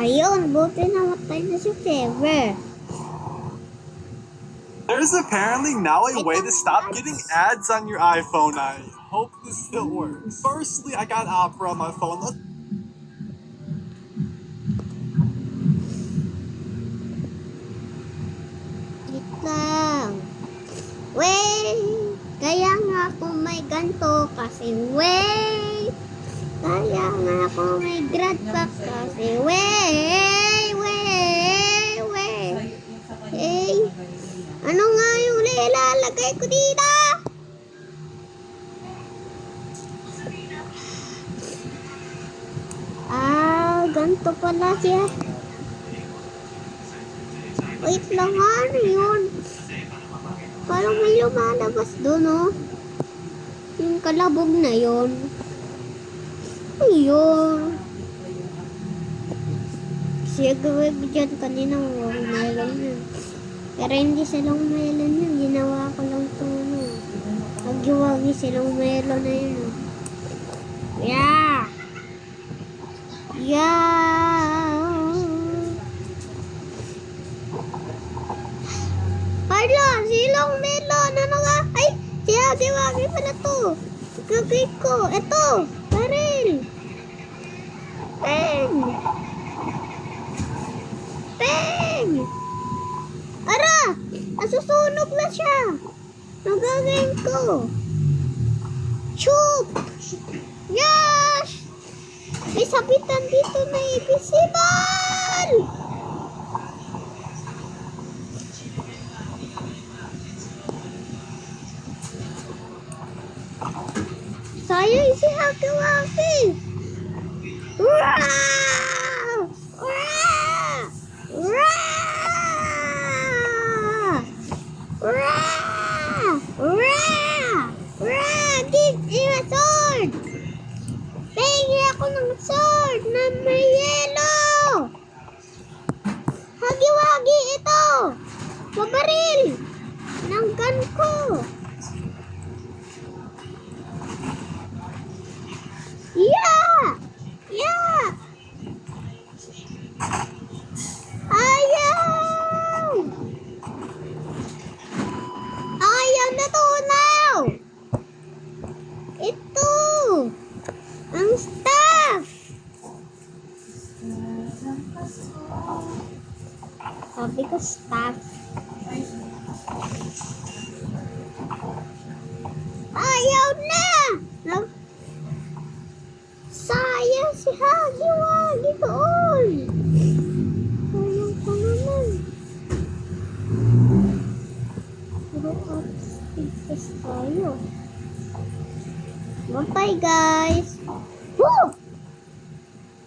Ayun, buti namatay na si Trevor. There's apparently now a way to stop getting ads on your iPhone. I hope this still works. Firstly, I got Opera on my phone. Wait lang. Wait! Kaya nga ako may ganto kasi wait! Kaya nga ako may grad pack kasi wait! Hey! Ano nga yung ilalagay ko dito? Ganto pala siya. Wait lang nga, ano yun? Parang may lumalabas doon, oh. Yung kalabog na yun. Ayun. Kasi gawin dyan kanina melon yun. Pero hindi silang melon yun. Ginawa ko lang ito, ano. Naggiwagi silang melon na yun, oh. Yeah! Hala, silang melon. Ano nga? Ay, wagi pala to. Gagay ko. Ito, baril. Peng. Ara, nasusunog na siya. Nagagay ko. Shoot. Yes! May sabitan dito na invisible. Sayang si Haki-Waki. Give me a sword. Pengi ako ng sword na may yellow. Hagi-Wagi ito. Mabaril ng gun ko. Yeah! Ayaw na tunaw! Ito! Ang staff! Sabi ko staff. Ayaw na! Sayang si Hagi-Wagi doon. Sayang pa naman. Puro upstairs tayo. Bye guys. Woo!